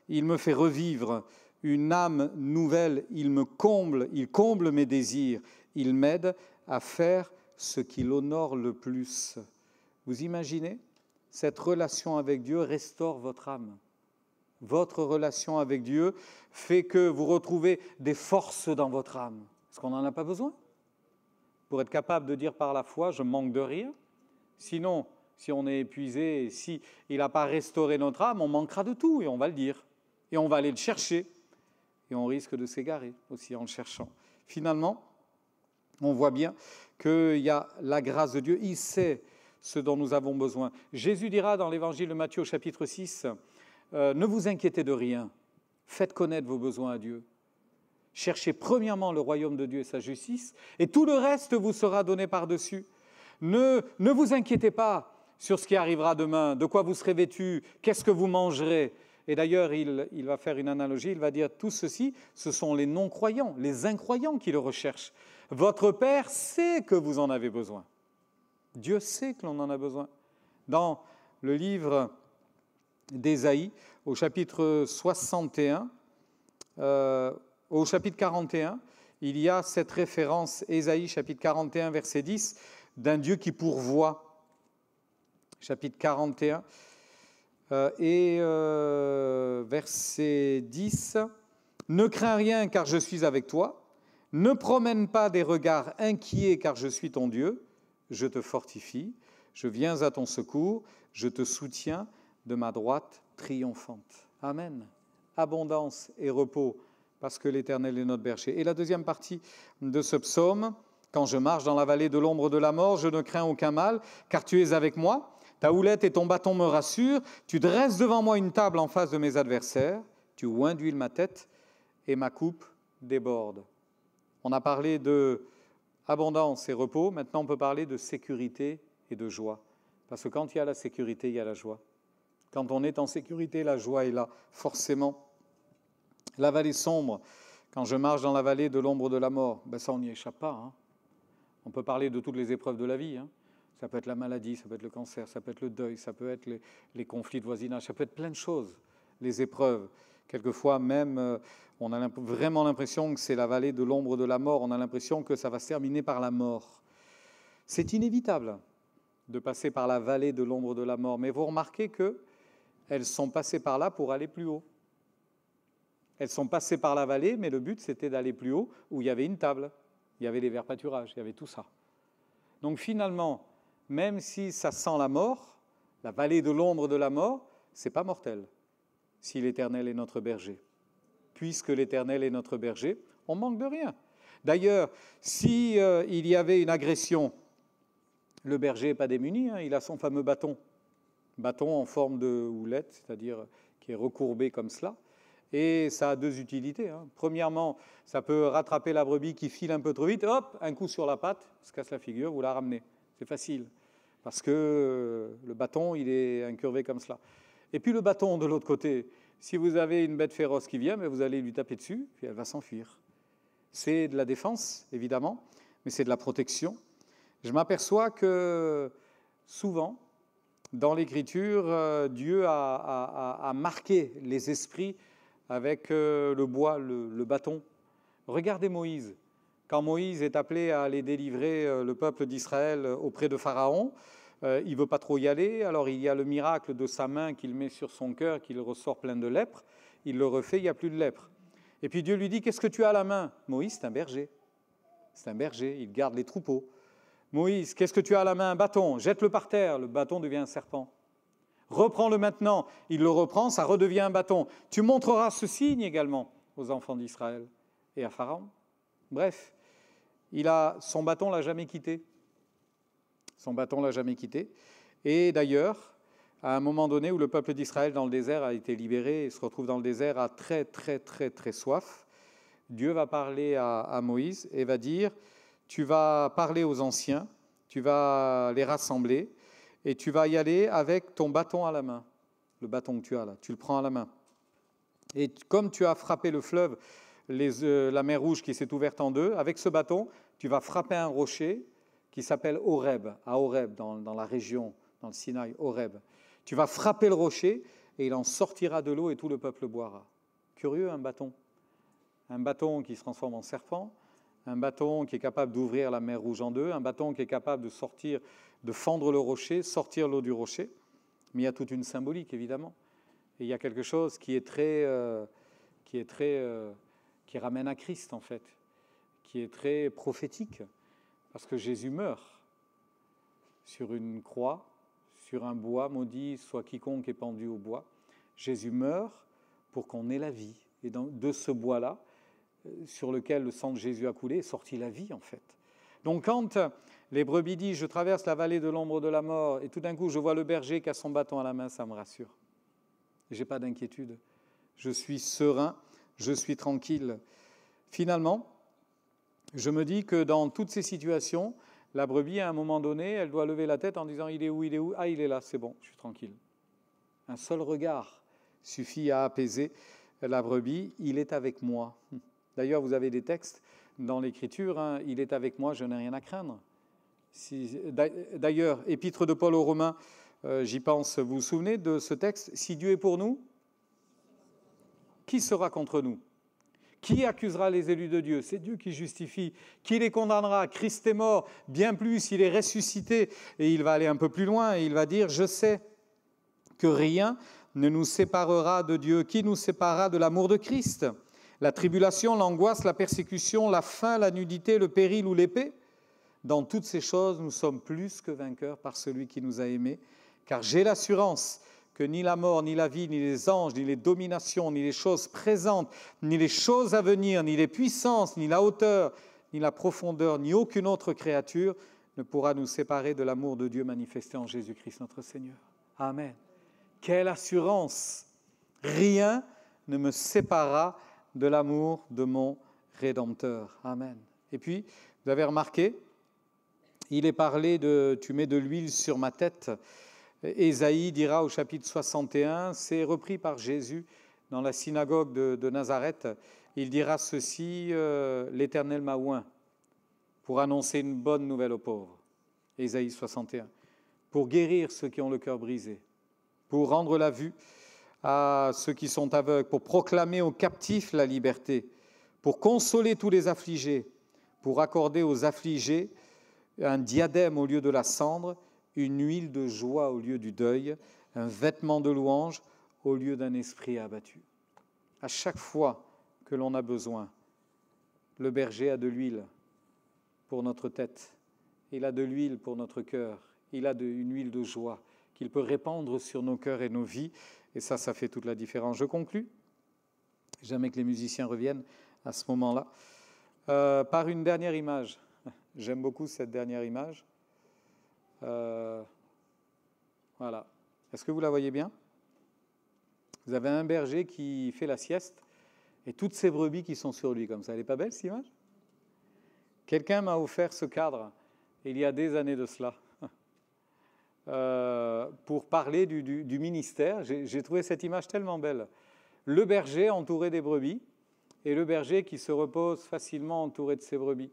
il me fait revivre une âme nouvelle, il comble mes désirs, il m'aide à faire ce qui l'honore le plus. Vous imaginez, cette relation avec Dieu restaure votre âme. Votre relation avec Dieu fait que vous retrouvez des forces dans votre âme. Est-ce qu'on n'en a pas besoin? Pour être capable de dire par la foi, je manque de rien. Sinon, si on est épuisé, si il n'a pas restauré notre âme, on manquera de tout et on va le dire. Et on va aller le chercher. Et on risque de s'égarer aussi en le cherchant. Finalement, on voit bien qu'il y a la grâce de Dieu. Il sait ce dont nous avons besoin. Jésus dira dans l'évangile de Matthieu au chapitre 6, ne vous inquiétez de rien, faites connaître vos besoins à Dieu. Cherchez premièrement le royaume de Dieu et sa justice, et tout le reste vous sera donné par-dessus. Ne vous inquiétez pas sur ce qui arrivera demain, de quoi vous serez vêtus, qu'est-ce que vous mangerez. Et d'ailleurs, il va faire une analogie, il va dire tout ceci, ce sont les non-croyants, les incroyants qui le recherchent. Votre Père sait que vous en avez besoin. Dieu sait que l'on en a besoin. Dans le livre d'Ésaïe, au chapitre 61, au chapitre 41, il y a cette référence, Ésaïe, chapitre 41, verset 10, d'un Dieu qui pourvoit. Chapitre 41, verset 10, « Ne crains rien, car je suis avec toi. Ne promène pas des regards inquiets, car je suis ton Dieu. Je te fortifie, je viens à ton secours, je te soutiens de ma droite triomphante. » Amen. Abondance et repos, parce que l'Éternel est notre berger. Et la deuxième partie de ce psaume, « Quand je marche dans la vallée de l'ombre de la mort, je ne crains aucun mal, car tu es avec moi. Ta houlette et ton bâton me rassurent. Tu dresses devant moi une table en face de mes adversaires. Tu oins d'huile ma tête et ma coupe déborde. » On a parlé de abondance et repos. Maintenant, on peut parler de sécurité et de joie. Parce que quand il y a la sécurité, il y a la joie. Quand on est en sécurité, la joie est là, forcément. La vallée sombre, quand je marche dans la vallée de l'ombre de la mort, ça, on n'y échappe pas. Hein. On peut parler de toutes les épreuves de la vie. Hein. Ça peut être la maladie, ça peut être le cancer, ça peut être le deuil, ça peut être les conflits de voisinage, ça peut être plein de choses, les épreuves. Quelquefois même, On a vraiment l'impression que c'est la vallée de l'ombre de la mort. On a l'impression que ça va se terminer par la mort. C'est inévitable de passer par la vallée de l'ombre de la mort. Mais vous remarquez qu'elles sont passées par là pour aller plus haut. Elles sont passées par la vallée, mais le but, c'était d'aller plus haut, où il y avait une table, il y avait les verts pâturages, il y avait tout ça. Donc finalement, même si ça sent la mort, la vallée de l'ombre de la mort, ce n'est pas mortel, si l'Éternel est notre berger. Puisque l'Éternel est notre berger, on ne manque de rien. D'ailleurs, si il y avait une agression, le berger n'est pas démuni, hein, il a son fameux bâton en forme de houlette, c'est-à-dire qui est recourbé comme cela. Et ça a deux utilités. Hein. Premièrement, ça peut rattraper la brebis qui file un peu trop vite. Hop, un coup sur la patte, se casse la figure, vous la ramenez. C'est facile, parce que le bâton, il est incurvé comme cela. Et puis le bâton, de l'autre côté, si vous avez une bête féroce qui vient, mais vous allez lui taper dessus, puis elle va s'enfuir. C'est de la défense, évidemment, mais c'est de la protection. Je m'aperçois que souvent, dans l'Écriture, Dieu a marqué les esprits avec le bois, le bâton. Regardez Moïse. Quand Moïse est appelé à aller délivrer le peuple d'Israël auprès de Pharaon, il ne veut pas trop y aller, alors il y a le miracle de sa main qu'il met sur son cœur, qu'il ressort plein de lèpre. Il le refait, il n'y a plus de lèpre. Et puis Dieu lui dit, qu'est-ce que tu as à la main? Moïse, c'est un berger. C'est un berger, il garde les troupeaux. Moïse, qu'est-ce que tu as à la main? Un bâton, jette-le par terre, le bâton devient un serpent. Reprends-le maintenant, il le reprend, ça redevient un bâton. Tu montreras ce signe également aux enfants d'Israël et à Pharaon. Bref, son bâton ne l'a jamais quitté. Son bâton ne l'a jamais quitté. Et d'ailleurs, à un moment donné où le peuple d'Israël dans le désert a été libéré et se retrouve dans le désert à très, très, très, très soif, Dieu va parler à Moïse et va dire, tu vas parler aux anciens, tu vas les rassembler, et tu vas y aller avec ton bâton à la main. Le bâton que tu as là, tu le prends à la main. Et comme tu as frappé le fleuve, la mer Rouge qui s'est ouverte en deux, avec ce bâton, tu vas frapper un rocher qui s'appelle Horeb, à Horeb, dans la région, dans le Sinaï, Horeb. Tu vas frapper le rocher et il en sortira de l'eau et tout le peuple boira. Curieux, un bâton. Un bâton qui se transforme en serpent, un bâton qui est capable d'ouvrir la mer Rouge en deux, un bâton qui est capable de fendre le rocher, sortir l'eau du rocher. Mais il y a toute une symbolique, évidemment. Et il y a quelque chose qui ramène à Christ, en fait, qui est très prophétique, parce que Jésus meurt sur une croix, sur un bois, maudit soit quiconque est pendu au bois. Jésus meurt pour qu'on ait la vie. Et de ce bois-là, sur lequel le sang de Jésus a coulé, est sortie la vie, en fait. Donc quand les brebis disent « je traverse la vallée de l'ombre de la mort » et tout d'un coup je vois le berger qui a son bâton à la main, ça me rassure. Je n'ai pas d'inquiétude. Je suis serein, je suis tranquille. Finalement, je me dis que dans toutes ces situations, la brebis, à un moment donné, elle doit lever la tête en disant « il est où, il est où ?» Ah, il est là, c'est bon, je suis tranquille. Un seul regard suffit à apaiser la brebis, il est avec moi. D'ailleurs, vous avez des textes dans l'Écriture, hein, il est avec moi, je n'ai rien à craindre. D'ailleurs, épître de Paul aux Romains, j'y pense, vous vous souvenez de ce texte? Si Dieu est pour nous, qui sera contre nous? Qui accusera les élus de Dieu? C'est Dieu qui justifie. Qui les condamnera? Christ est mort, bien plus, il est ressuscité. Et il va aller un peu plus loin et il va dire, je sais que rien ne nous séparera de Dieu. Qui nous séparera de l'amour de Christ? La tribulation, l'angoisse, la persécution, la faim, la nudité, le péril ou l'épée? Dans toutes ces choses, nous sommes plus que vainqueurs par celui qui nous a aimés. Car j'ai l'assurance que ni la mort, ni la vie, ni les anges, ni les dominations, ni les choses présentes, ni les choses à venir, ni les puissances, ni la hauteur, ni la profondeur, ni aucune autre créature ne pourra nous séparer de l'amour de Dieu manifesté en Jésus-Christ notre Seigneur. Amen. Quelle assurance! Rien ne me séparera de l'amour de mon Rédempteur. Amen. Et puis, vous avez remarqué, il est parlé de « tu mets de l'huile sur ma tête ». Ésaïe dira au chapitre 61, c'est repris par Jésus dans la synagogue de Nazareth, il dira ceci, l'Éternel m'a oint pour annoncer une bonne nouvelle aux pauvres. Ésaïe 61, pour guérir ceux qui ont le cœur brisé, pour rendre la vue à ceux qui sont aveugles, pour proclamer aux captifs la liberté, pour consoler tous les affligés, pour accorder aux affligés un diadème au lieu de la cendre, une huile de joie au lieu du deuil, un vêtement de louange au lieu d'un esprit abattu. À chaque fois que l'on a besoin, le berger a de l'huile pour notre tête, il a de l'huile pour notre cœur, il a une huile de joie qu'il peut répandre sur nos cœurs et nos vies, et ça fait toute la différence. Je conclus, jamais que les musiciens reviennent à ce moment-là, par une dernière image. J'aime beaucoup cette dernière image. Voilà. Est-ce que vous la voyez bien? Vous avez un berger qui fait la sieste et toutes ces brebis qui sont sur lui comme ça. Elle n'est pas belle, cette image? Quelqu'un m'a offert ce cadre il y a des années de cela pour parler du ministère. J'ai trouvé cette image tellement belle. Le berger entouré des brebis et le berger qui se repose facilement entouré de ses brebis.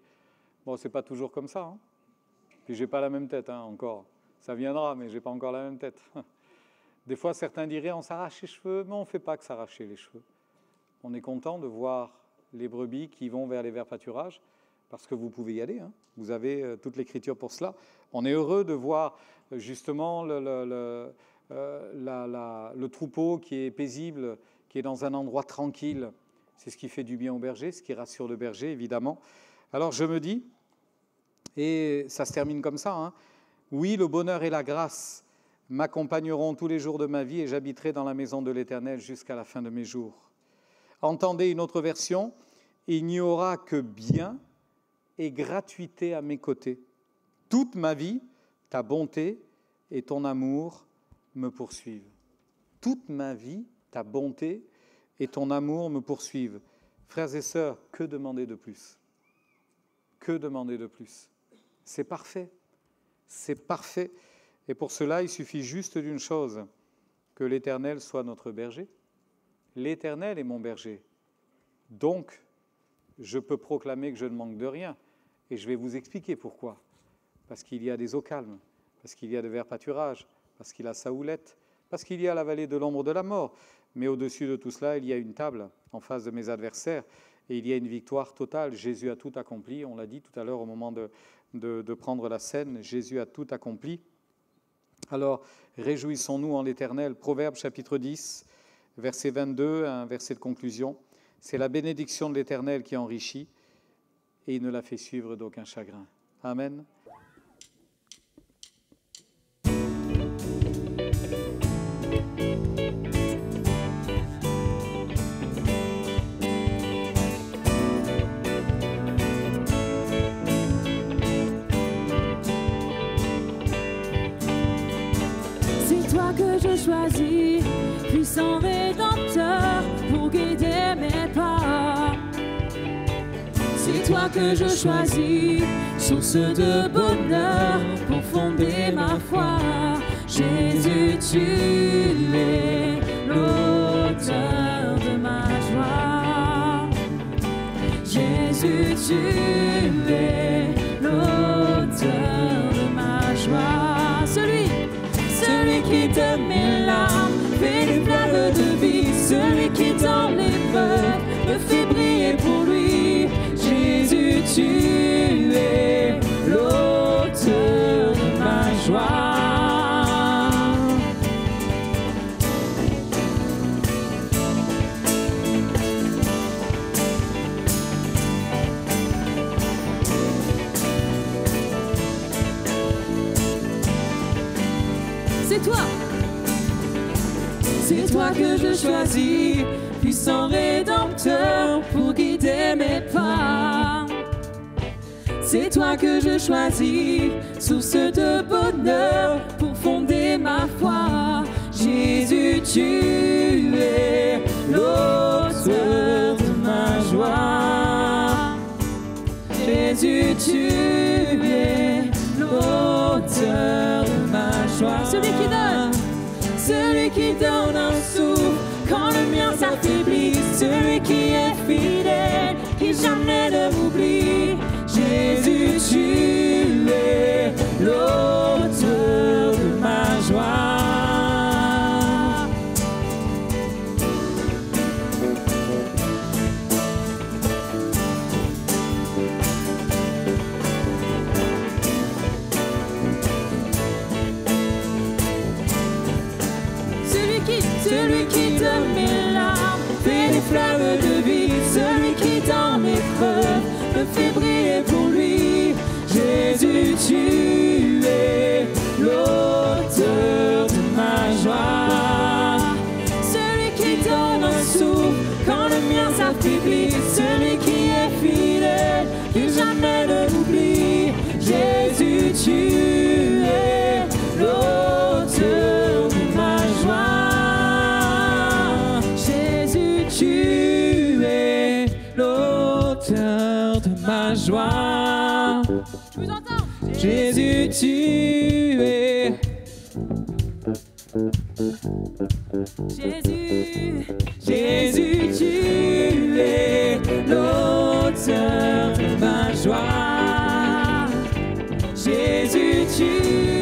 Bon, c'est pas toujours comme ça. Hein. Puis j'ai pas la même tête encore. Ça viendra, mais j'ai pas encore la même tête. Des fois, certains diraient on s'arrache les cheveux, mais on ne fait pas que s'arracher les cheveux. On est content de voir les brebis qui vont vers les verts pâturages, parce que vous pouvez y aller. Hein. Vous avez toute l'Écriture pour cela. On est heureux de voir justement le troupeau qui est paisible, qui est dans un endroit tranquille. C'est ce qui fait du bien au berger, ce qui rassure le berger, évidemment. Alors je me dis, et ça se termine comme ça, hein, oui, le bonheur et la grâce m'accompagneront tous les jours de ma vie et j'habiterai dans la maison de l'Éternel jusqu'à la fin de mes jours. Entendez une autre version, il n'y aura que bien et gratuité à mes côtés. Toute ma vie, ta bonté et ton amour me poursuivent. Toute ma vie, ta bonté et ton amour me poursuivent. Frères et sœurs, que demander de plus? Que demander de plus? C'est parfait. C'est parfait. Et pour cela, il suffit juste d'une chose, que l'Éternel soit notre berger. L'Éternel est mon berger. Donc, je peux proclamer que je ne manque de rien. Et je vais vous expliquer pourquoi. Parce qu'il y a des eaux calmes, parce qu'il y a de verts pâturages, parce qu'il y a sa houlette, parce qu'il y a la vallée de l'ombre de la mort. Mais au-dessus de tout cela, il y a une table en face de mes adversaires et il y a une victoire totale. Jésus a tout accompli. On l'a dit tout à l'heure au moment de prendre la scène. Jésus a tout accompli. Alors, réjouissons-nous en l'Éternel. Proverbe chapitre 10, verset 22, un verset de conclusion. C'est la bénédiction de l'Éternel qui enrichit et il ne la fait suivre d'aucun chagrin. Amen. Que je choisis, puissant Rédempteur, pour guider mes pas. C'est toi que je choisis, source de bonheur, pour fonder ma foi. Jésus, tu es l'auteur de ma joie. Jésus, tu es l'auteur de ma joie. Celui qui de mes larmes fait des fleuves de vie, celui qui dans l'épreuve me fait briller pour lui. Jésus, tu es l'auteur de ma joie. C'est toi que je choisis, puissant Rédempteur, pour guider mes pas. C'est toi que je choisis, source de bonheur, pour fonder ma foi. Jésus, tu es l'auteur de ma joie. Jésus, tu es l'auteur de ma joie. Celui qui donne un souffle quand le mien s'affaiblit, celui qui est fidèle, qui jamais ne m'oublie. Jésus, tu es l'auteur de ma joie. multiplie. Celui qui est fidèle, que jamais ne l'oublie. Jésus, tu es l'auteur de ma joie. Jésus, tu es l'auteur de ma joie. Je vous entends. Jésus, tu es. Jésus, tu es l'auteur de ma joie. Jésus, tu